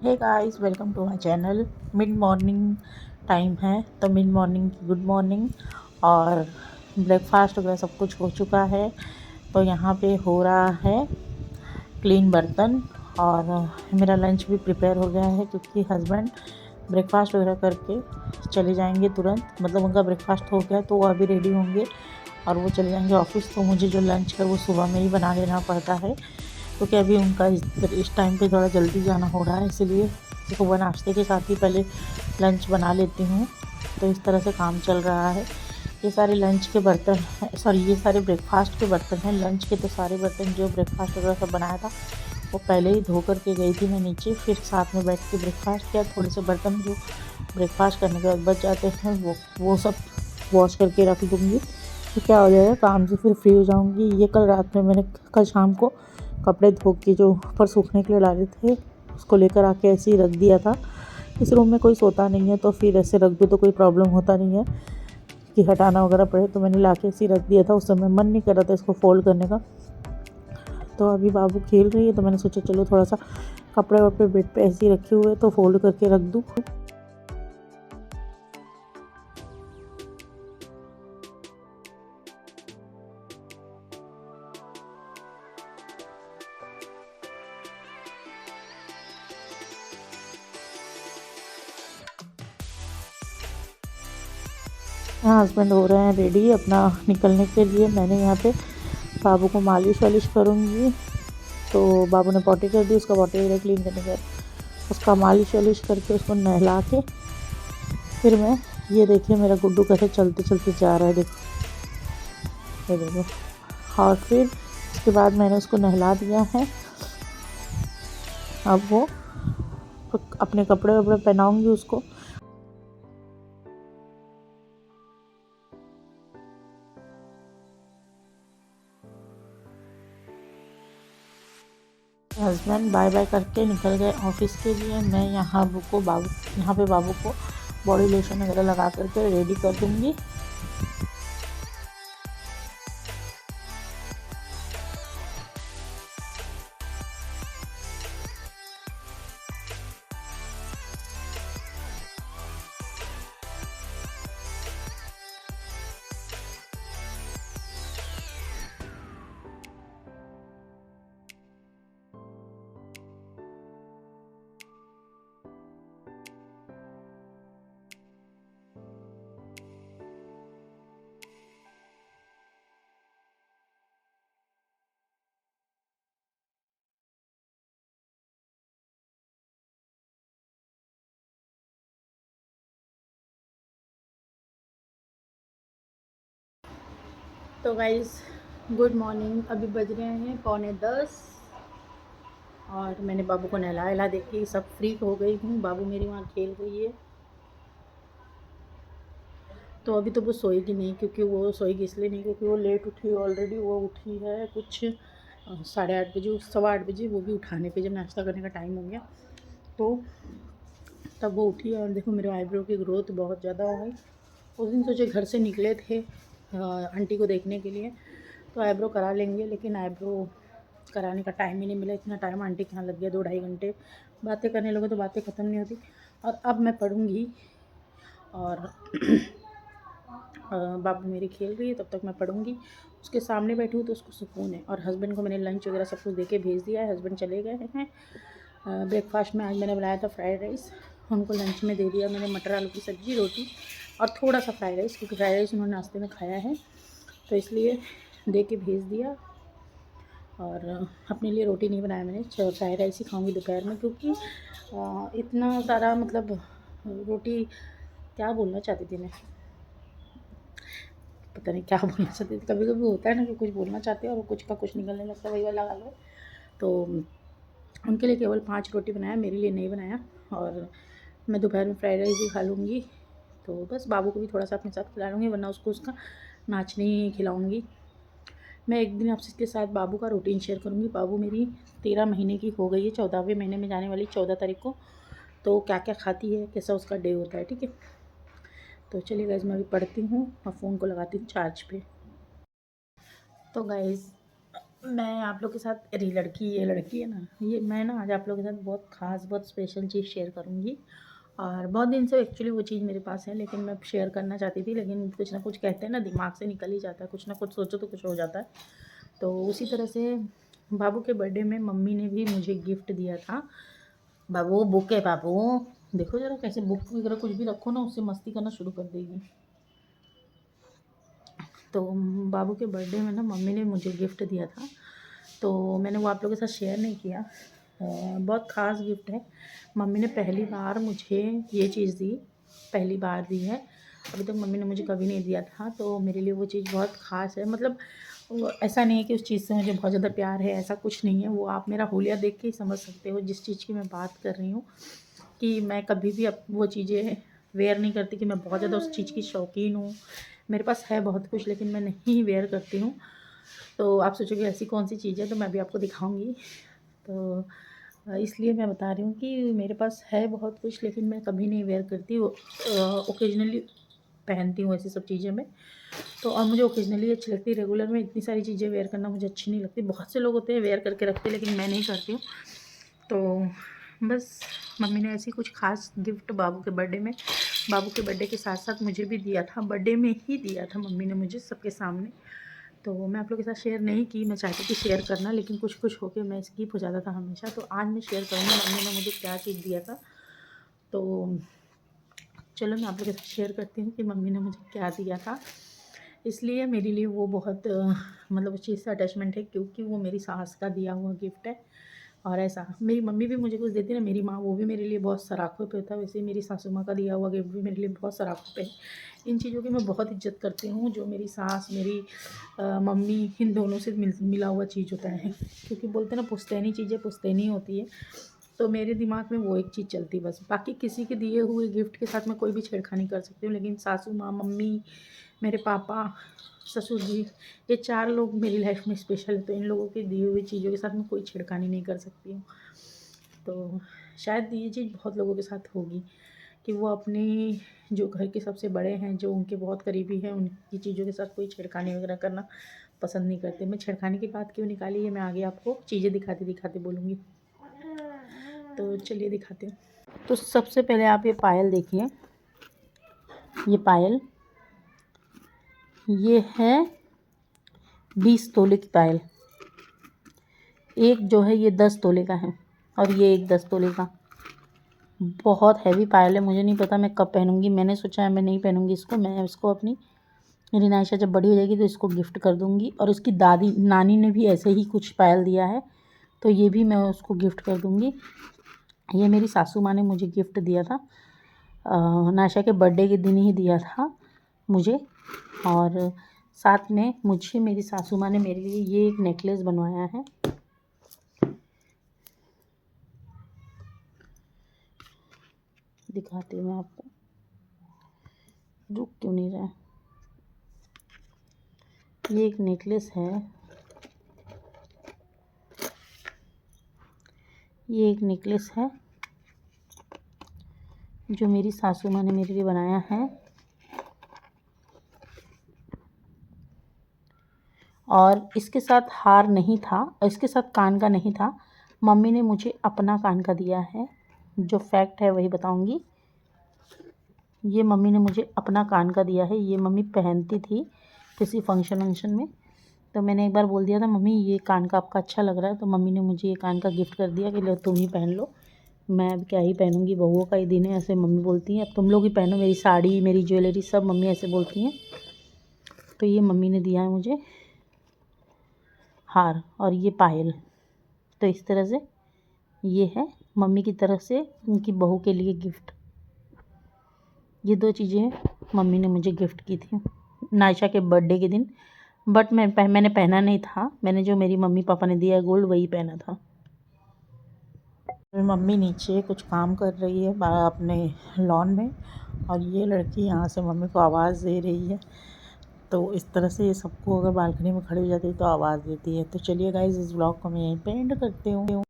Hey guys, welcome to my channel. Mid morning time है, तो mid morning की good morning. और breakfast वगैरह सब कुछ हो चुका है। तो यहाँ पे हो रहा है क्लीन बर्तन। और मेरा लंच भी प्रिपेयर हो गया है, क्योंकि हस्बैंड ब्रेकफास्ट वगैरह करके चले जाएंगे तुरंत। मतलब उनका ब्रेकफास्ट हो गया तो वो अभी रेडी होंगे और वो चले जाएंगे ऑफिस। तो मुझे जो लंच है वो सुबह में ही बना लेना पड़ता है, क्योंकि अभी उनका इस टाइम पे थोड़ा जल्दी जाना हो रहा है, इसीलिए सुबह नाश्ते के साथ ही पहले लंच बना लेती हूँ। तो इस तरह से काम चल रहा है। ये सारे लंच के बर्तन हैं, सॉरी ये सारे ब्रेकफास्ट के बर्तन हैं। लंच के तो सारे बर्तन जो ब्रेकफास्ट वगैरह सब बनाया था वो पहले ही धो कर के गई थी मैं नीचे। फिर साथ में बैठ के ब्रेकफास्ट किया। थोड़े से बर्तन जो ब्रेकफास्ट करने के बाद बच जाते हैं वो सब वॉश करके रख दूँगी। तो क्या हो जाएगा, काम से फिर फ्री हो जाऊँगी। ये कल रात में मैंने कल शाम को कपड़े धो के जो ऊपर सूखने के लिए डाले थे उसको लेकर आके ऐसे ही रख दिया था। इस रूम में कोई सोता नहीं है, तो फिर ऐसे रख दो तो कोई प्रॉब्लम होता नहीं है कि हटाना वगैरह पड़े। तो मैंने ला के ऐसे ही रख दिया था। उस समय मन नहीं कर रहा था इसको फोल्ड करने का। तो अभी बाबू खेल रही है, तो मैंने सोचा चलो थोड़ा सा कपड़े वपड़े बेड पे ऐसे ही रखे हुए तो फोल्ड करके रख दूँ। यहाँ हस्बैंड हो रहे हैं रेडी अपना निकलने के लिए। मैंने यहाँ पे बाबू को मालिश वालिश करूँगी। तो बाबू ने पॉटी कर दी, उसका पॉटी वगैरह क्लीन करने के बाद उसका मालिश वालिश करके उसको नहला के फिर मैं, ये देखिए मेरा गुड्डू कैसे चलते चलते जा रहा है, देखो ये देखो। और फिर उसके बाद मैंने उसको नहला दिया है। अब वो अपने कपड़े वपड़े पहनाऊँगी उसको। हस्बैंड बाय बाय करके निकल गए ऑफिस के लिए। मैं यहाँ पे बाबू को बॉडी लोशन वगैरह लगा करके रेडी कर दूँगी। तो गाइज़ गुड मॉर्निंग। अभी बज रहे हैं 9:45 और मैंने बाबू को नहला दे के सब फ्री हो गई हूँ। बाबू मेरी वहाँ खेल रही है। तो अभी तो वो सोएगी नहीं, क्योंकि वो सोएगी इसलिए नहीं क्योंकि वो लेट उठी ऑलरेडी। वो उठी है कुछ 8:30 बजे, 8:15 बजे। वो भी उठाने पे जब नाश्ता करने का टाइम हो गया तो तब वो उठी। और देखो मेरे आईब्रो की ग्रोथ बहुत ज़्यादा हो गई। उस दिन सोचे घर से निकले थे आंटी को देखने के लिए तो आईब्रो करा लेंगे, लेकिन आईब्रो कराने का टाइम ही नहीं मिला। इतना टाइम आंटी के यहाँ लग गया, 2-2.5 घंटे बातें करने लगे तो बातें ख़त्म नहीं होती। और अब मैं पढ़ूँगी और बाबू मेरी खेल रही है, तब तक मैं पढ़ूँगी। उसके सामने बैठी हूँ तो उसको सुकून है। और हस्बैंड को मैंने लंच वगैरह सब कुछ दे के भेज दिया है। हस्बैंड चले गए हैं। ब्रेकफास्ट में आज मैंने बनाया था फ्राइड राइस, उनको लंच में दे दिया मैंने मटर आलू की सब्ज़ी, रोटी और थोड़ा सा फ्राइड राइस, क्योंकि फ्राइड राइस उन्होंने नाश्ते में खाया है तो इसलिए दे के भेज दिया। और अपने लिए रोटी नहीं बनाया मैंने, फ्राइड राइस ही खाऊंगी दोपहर में, क्योंकि इतना सारा मतलब रोटी, क्या बोलना चाहती थी मैं, पता नहीं क्या बोलना चाहती थी। कभी कभी होता है ना कि कुछ बोलना चाहते हैं और कुछ का कुछ निकलने लगता है, वही वाला हाल है। तो उनके लिए केवल 5 रोटी बनाया, मेरे लिए नहीं बनाया। और मैं दोपहर में फ्राइड राइस ही खा लूँगी। तो बस बाबू को भी थोड़ा सा अपने साथ खिला लूँगी, वरना उसको उसका नाचने ही खिलाऊँगी। मैं एक दिन आपसे के साथ बाबू का रूटीन शेयर करूँगी। बाबू मेरी 13 महीने की हो गई है, 14वें महीने में जाने वाली 14 तारीख को। तो क्या क्या खाती है, कैसा उसका डे होता है, ठीक है। तो चलिए गाइज़ मैं अभी पढ़ती हूँ और फ़ोन को लगाती हूँ चार्ज पे। तो गाइज़ मैं आप लोग के साथ अरे लड़की ये लड़की है ना, ये मैं ना आज आप लोग के साथ बहुत ख़ास बहुत स्पेशल चीज़ शेयर करूँगी। और बहुत दिन से एक्चुअली वो चीज़ मेरे पास है, लेकिन मैं शेयर करना चाहती थी, लेकिन कुछ ना कुछ कहते हैं ना, दिमाग से निकल ही जाता है, कुछ ना कुछ सोचो तो कुछ हो जाता है। तो उसी तरह से बाबू के बर्थडे में मम्मी ने भी मुझे गिफ्ट दिया था। बाबू बुक है बाबू, देखो ज़रा कैसे बुक वगैरह कुछ भी रखो ना उससे मस्ती करना शुरू कर देगी। तो बाबू के बर्थडे में ना मम्मी ने मुझे गिफ्ट दिया था, तो मैंने वो आप लोगों के साथ शेयर नहीं किया। बहुत ख़ास गिफ्ट है। मम्मी ने पहली बार मुझे ये चीज़ दी, पहली बार दी है। अभी तक मम्मी ने मुझे कभी नहीं दिया था, तो मेरे लिए वो चीज़ बहुत ख़ास है। मतलब ऐसा नहीं है कि उस चीज़ से मुझे बहुत ज़्यादा प्यार है, ऐसा कुछ नहीं है। वो आप मेरा हुलिया देख के ही समझ सकते हो जिस चीज़ की मैं बात कर रही हूँ, कि मैं कभी भी वो चीज़ें वेयर नहीं करती कि मैं बहुत ज़्यादा उस चीज़ की शौकीन हूँ। मेरे पास है बहुत कुछ, लेकिन मैं नहीं वेयर करती हूँ। तो आप सोचोगे ऐसी कौन सी चीज़ है, तो मैं अभी आपको दिखाऊंगी। तो इसलिए मैं बता रही हूँ कि मेरे पास है बहुत कुछ, लेकिन मैं कभी नहीं वेयर करती। ओकेजनली पहनती हूँ ऐसी सब चीज़ें मैं। तो और मुझे ओकेजनली अच्छी लगती है, रेगुलर में इतनी सारी चीज़ें वेयर करना मुझे अच्छी नहीं लगती। बहुत से लोग होते हैं वेयर करके रखते, लेकिन मैं नहीं करती हूँ। तो बस मम्मी ने ऐसी कुछ ख़ास गिफ्ट बाबू के बर्थडे में, बाबू के बर्थडे के साथ साथ मुझे भी दिया था। बर्थडे में ही दिया था मम्मी ने मुझे सबके सामने। तो मैं आप लोग के साथ शेयर नहीं की, मैं चाहती थी शेयर करना, लेकिन कुछ कुछ होके मैं स्किप हो जाता था हमेशा। तो आज मैं शेयर करूँगी मम्मी ने मुझे क्या चीज़ दिया था। तो चलो मैं आप लोग के साथ शेयर करती हूँ कि मम्मी ने मुझे क्या दिया था। इसलिए मेरे लिए वो बहुत मतलब उस चीज़ से अटैचमेंट है, क्योंकि वो मेरी सास का दिया हुआ गिफ्ट है। और ऐसा मेरी मम्मी भी मुझे कुछ देती है ना, मेरी माँ, वो भी मेरे लिए बहुत सराखों पे होता है। वैसे ही मेरी सासू माँ का दिया हुआ गिफ्ट भी मेरे लिए बहुत सराखों पे है। इन चीज़ों की मैं बहुत इज्जत करती हूँ, जो मेरी सास मेरी मम्मी, इन दोनों से मिला हुआ चीज़ होता है। क्योंकि बोलते हैं ना, पुश्तैनी चीज़ें पुश्तैनी होती है। तो मेरे दिमाग में वो एक चीज़ चलती है बस। बाकी किसी के दिए हुए गिफ्ट के साथ मैं कोई भी छेड़खानी कर सकती हूँ, लेकिन सासू माँ, मम्मी, मेरे पापा, ससुर जी, ये 4 लोग मेरी लाइफ में स्पेशल है। तो इन लोगों की दी हुई चीज़ों के साथ मैं कोई छेड़खानी नहीं कर सकती हूँ। तो शायद ये चीज़ बहुत लोगों के साथ होगी कि वो अपनी जो घर के सबसे बड़े हैं, जो उनके बहुत करीबी हैं, उनकी चीज़ों के साथ कोई छेड़खानी वगैरह करना पसंद नहीं करते। मैं छेड़खानी की बात क्यों निकाली है, मैं आगे आपको चीज़ें दिखाते दिखाते बोलूँगी। तो चलिए दिखाते हैं। तो सबसे पहले आप ये पायल देखिए, ये पायल, ये है 20 तोले की पायल। एक जो है ये 10 तोले का है, और ये एक 10 तोले का। बहुत हैवी पायल है, मुझे नहीं पता मैं कब पहनूंगी। मैंने सोचा है मैं नहीं पहनूंगी इसको, मैं इसको अपनी रिनाइशा जब बड़ी हो जाएगी तो इसको गिफ्ट कर दूंगी। और उसकी दादी नानी ने भी ऐसे ही कुछ पायल दिया है, तो ये भी मैं उसको गिफ्ट कर दूंगी। ये मेरी सासू माँ ने मुझे गिफ्ट दिया था, नाशा के बर्थडे के दिन ही दिया था मुझे। और साथ में मुझे मेरी सासू माँ ने मेरे लिए ये एक नेकलेस बनवाया है। दिखाती हूँ मैं आपको, रुक क्यों नहीं रहा है। ये एक नेकलेस है, ये एक नेकलेस है जो मेरी सासू माँ ने मेरे लिए बनाया है। और इसके साथ हार नहीं था, इसके साथ कान का नहीं था। मम्मी ने मुझे अपना कान का दिया है, जो फैक्ट है वही बताऊंगी। ये मम्मी ने मुझे अपना कान का दिया है, ये मम्मी पहनती थी किसी फंक्शन वंक्शन में। तो मैंने एक बार बोल दिया था, मम्मी ये कान का आपका अच्छा लग रहा है, तो मम्मी ने मुझे ये कान का गिफ्ट कर दिया कि लो तुम ही पहन लो, मैं अब क्या ही पहनूंगी, बहुओं का ही दिन है, ऐसे मम्मी बोलती हैं। अब तुम लोग ही पहनो, मेरी साड़ी, मेरी ज्वेलरी सब मम्मी ऐसे बोलती हैं। तो ये मम्मी ने दिया है मुझे हार और ये पायल। तो इस तरह से ये है मम्मी की तरफ से उनकी बहू के लिए गिफ्ट। ये 2 चीज़ें मम्मी ने मुझे गिफ्ट की थी नायशा के बर्थडे के दिन। बट मैंने पहना नहीं था, मैंने जो मेरी मम्मी पापा ने दिया है गोल्ड वही पहना था। मम्मी नीचे कुछ काम कर रही है अपने लॉन में, और ये लड़की यहाँ से मम्मी को आवाज़ दे रही है। तो इस तरह से ये सबको अगर बालकनी में खड़ी हो जाती है तो आवाज़ देती है। तो चलिए गाइज़, इस ब्लॉग को मैं यहीं पे एंड करती हूँ।